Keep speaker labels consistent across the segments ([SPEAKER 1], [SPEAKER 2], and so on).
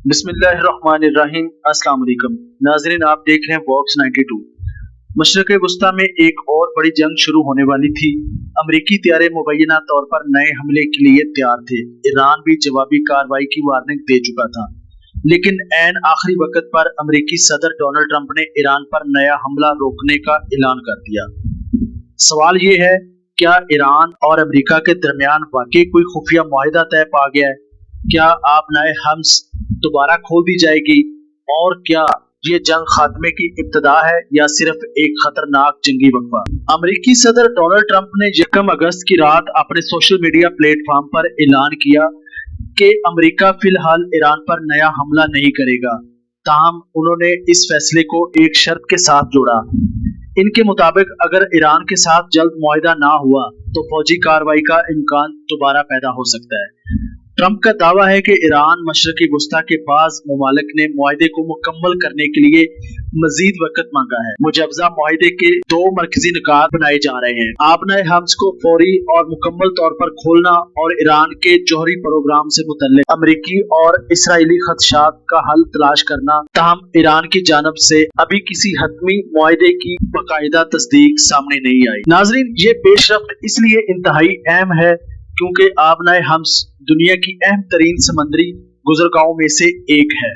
[SPEAKER 1] बिस्मिल्लाहिर्रहमानिर्रहीम। अस्सलाम वालेकुम नाज़रीन, आप देख रहे हैं बॉक्स 92। मशरक़ वस्ता में एक और बड़ी जंग शुरू होने वाली थी। अमरीकी तैयारे मुबैना तौर पर नए हमले के लिए तैयार थे। ईरान भी जवाबी कार्रवाई की वार्निंग दे चुका था, लेकिन ऐन आखिरी वक्त पर अमरीकी सदर डोनाल्ड ट्रंप ने ईरान पर नया हमला रोकने का ऐलान कर दिया। सवाल ये है, क्या ईरान और अमरीका के दरमियान वाकई कोई खुफिया मुआहिदा तय पा गया है? क्या आबनाए हम्स दोबारा खोल दी जाएगी? और क्या ये जंग खात्मे की इब्तदा है या सिर्फ एक खतरनाक जंगी वक्फा? अमरीकी सदर डोनाल्ड ट्रंप ने 1 अगस्त की रात अपने सोशल मीडिया प्लेटफॉर्म पर ऐलान किया कि अमरीका फिलहाल ईरान पर नया हमला नहीं करेगा। ताहम उन्होंने इस फैसले को एक शर्त के साथ जोड़ा। इनके मुताबिक अगर ईरान के साथ जल्द मुआहिदा ना हुआ तो फौजी कार्रवाई का इम्कान दोबारा पैदा हो सकता है। ट्रंप का दावा है कि ईरान मशरक़ी वस्ता के बाज़ ममालिक ने मुआहिदे को मुकम्मल करने के लिए मजीद वक्त मांगा है। मुजवजा मुआहिदे के 2 मरकजी निकात बनाए जा रहे हैं: आबनाए हम्स को फौरी और मुकम्मल तौर पर खोलना और ईरान के जौहरी प्रोग्राम से मुतल्लिक अमरीकी और इसराइली खदशात का हल तलाश करना। ताहम ईरान की जानब से अभी किसी हतमी मुआहिदे की बाकायदा तस्दीक सामने नहीं आई। नाजरीन, ये पेशरफ्त इसलिए इंतहाई अहम है क्योंकि आबनाए हम्स दुनिया की अहम तरीन समंदरी गुजरगाहों में से एक है।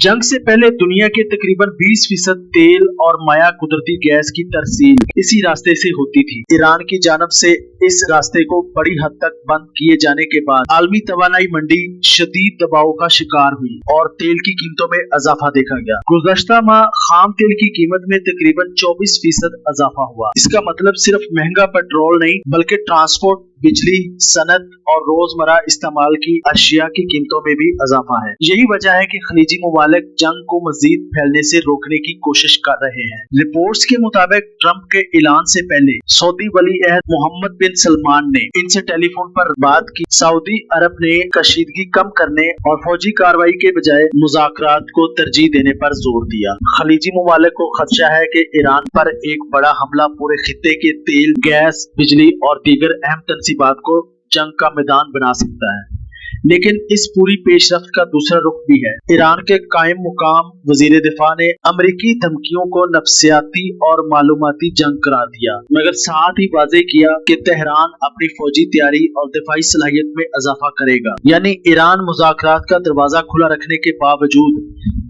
[SPEAKER 1] जंग से पहले दुनिया के तकरीबन 20% तेल और माया कुदरती गैस की तरसील इसी रास्ते से होती थी। ईरान की जानब से इस रास्ते को बड़ी हद तक बंद किए जाने के बाद आलमी तवानाई मंडी शदीद दबाव का शिकार हुई और तेल की कीमतों में इजाफा देखा गया। गुज़श्ता माह खाम तेल की कीमत में तकरीबन 24% इजाफा हुआ। इसका मतलब सिर्फ महंगा पेट्रोल नहीं बल्कि ट्रांसपोर्ट, बिजली, सनत और रोजमर्रा इस्तेमाल की अशिया की कीमतों में भी इजाफा है। यही वजह है कि खलीजी मुमालिक जंग को मजीद फैलने से रोकने की कोशिश कर रहे हैं। रिपोर्ट्स के मुताबिक ट्रंप के ऐलान से पहले सऊदी वली अहद मोहम्मद बिन सलमान ने इनसे टेलीफोन पर बात की। सऊदी अरब ने कशीदगी कम करने और फौजी कार्रवाई के बजाय मुज़ाकरात को तरजीह देने पर जोर दिया। खलीजी मुमालिक को खदशा है कि ईरान पर एक बड़ा हमला पूरे खित्ते के तेल, गैस, बिजली और दीगर अहम बात को जंग का मैदान बना सकता है। लेकिन इस पूरी पेशरफ्त का दूसरा रुख भी है। ईरान के कायम मुकाम वजीर दिफा ने अमरीकी धमकियों को नफ्सियाती और मालूमाती जंग करार दिया, मगर साथ ही वाज़ेह किया कि तेहरान अपनी फौजी तैयारी और दिफाई सलाहियत में इजाफा करेगा। यानी ईरान मुज़ाकरात का दरवाजा खुला रखने के बावजूद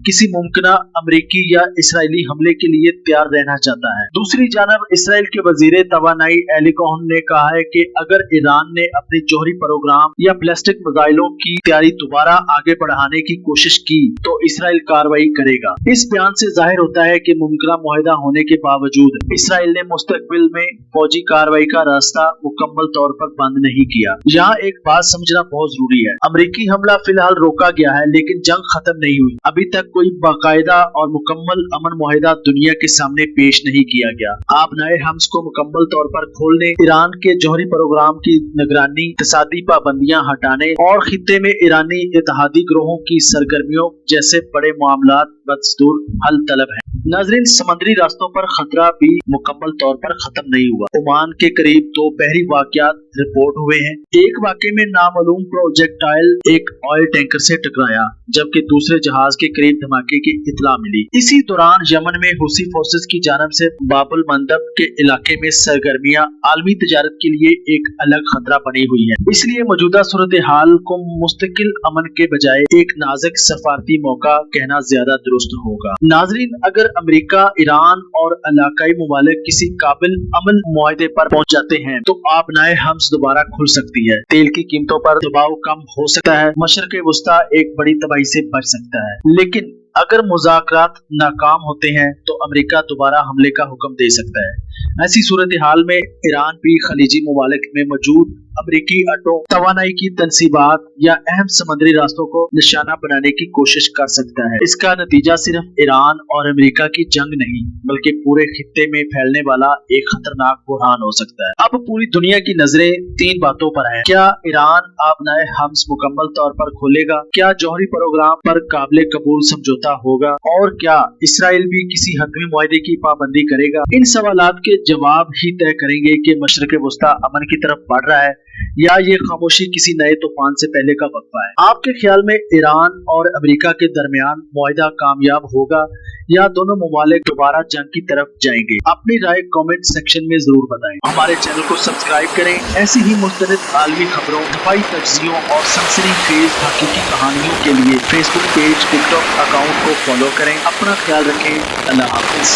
[SPEAKER 1] किसी मुमकिना अमरीकी या इसराइली हमले के लिए तैयार रहना चाहता है। दूसरी जानब इसराइल के वजीर तवानाई एली कोहन ने कहा है कि अगर ईरान ने अपने जौहरी प्रोग्राम या बैलिस्टिक मिसाइलों की तैयारी दोबारा आगे बढ़ाने की कोशिश की तो इसराइल कार्रवाई करेगा। इस बयान से जाहिर होता है कि मुमकिना मुआहिदा होने के बावजूद इसराइल ने मुस्तकबिल में फौजी कार्रवाई का रास्ता मुकम्मल तौर पर बंद नहीं किया। यहाँ एक बात समझना बहुत जरूरी है, अमरीकी हमला फिलहाल रोका गया है लेकिन जंग खत्म नहीं हुई। अभी तक कोई बाकायदा और मुकम्मल अमन मुआहिदा दुनिया के सामने पेश नहीं किया गया। आबनाए हम्स को मुकम्मल तौर पर खोलने, ईरान के जौहरी प्रोग्राम की निगरानी, इक़्तिसादी पाबंदियां हटाने और खित्ते में ईरानी इत्तेहादी ग्रोहों की सरगर्मियों जैसे बड़े मामलात बदस्तूर हल तलब है। नाज़रीन, समुद्री रास्तों पर खतरा भी मुकम्मल तौर पर खत्म नहीं हुआ। ओमान के करीब 2 बहरी वाक़यात रिपोर्ट हुए हैं। एक वाक़े में नामालूम प्रोजेक्टाइल एक ऑयल टैंकर से टकराया, जबकि दूसरे जहाज के करीब धमाके की इत्तला मिली। इसी दौरान यमन में हुसी फोर्सेस की जानब से बाबुल मंदब के इलाके में सरगर्मियां आलमी तजारत के लिए एक अलग खतरा बनी हुई है। इसलिए मौजूदा सूरत हाल को मुस्तकिल अमन के बजाय एक नाजुक सफारती मौका कहना ज्यादा दुरुस्त होगा। नाजरीन, अगर अमेरिका, ईरान और इलाकाई मुमालिक किसी काबिल अमल मुआहिदे पर पहुंच जाते हैं तो आबनाए हम्स दोबारा खुल सकती है, तेल की कीमतों पर दबाव कम हो सकता है, मशरक़ वस्ता एक बड़ी तबाही से बच सकता है। लेकिन अगर मुज़ाकरात नाकाम होते हैं तो अमेरिका दोबारा हमले का हुक्म दे सकता है। ऐसी सूरत हाल में ईरान भी खलीजी मुमालिक में मौजूद अमरीकी अड्डों, तवानाई की तनसीबात या अहम समुद्री रास्तों को निशाना बनाने की कोशिश कर सकता है। इसका नतीजा सिर्फ ईरान और अमेरिका की जंग नहीं बल्कि पूरे खित्ते में फैलने वाला एक खतरनाक बुरहान हो सकता है। अब पूरी दुनिया की नजरें 3 बातों पर हैं। क्या ईरान आबनाए हम्स मुकम्मल तौर पर खोलेगा? क्या जौहरी प्रोग्राम पर काबिल कबूल समझौता होगा? और क्या इसराइल भी किसी हतमी मुआहिदे की पाबंदी करेगा? इन सवालात के के जवाब ही तय करेंगे कि मशरक़ वस्ता अमन की तरफ बढ़ रहा है या ये खामोशी किसी नए तूफान से पहले का वक्फा है। आपके ख्याल में ईरान और अमेरिका के दरमियान मुआहिदा कामयाब होगा या दोनों ममालिक दोबारा जंग की तरफ जाएंगे? अपनी राय कमेंट सेक्शन में जरूर बताएं। हमारे चैनल को सब्सक्राइब करें। ऐसी ही मुस्तनिद आलमी खबरों, दफाई तज्जियों और सनसनीखेज हकीकी कहानियों के लिए फेसबुक पेज, टिकटॉक अकाउंट को फॉलो करें। अपना ख्याल रखें। अल्लाह हाफिज।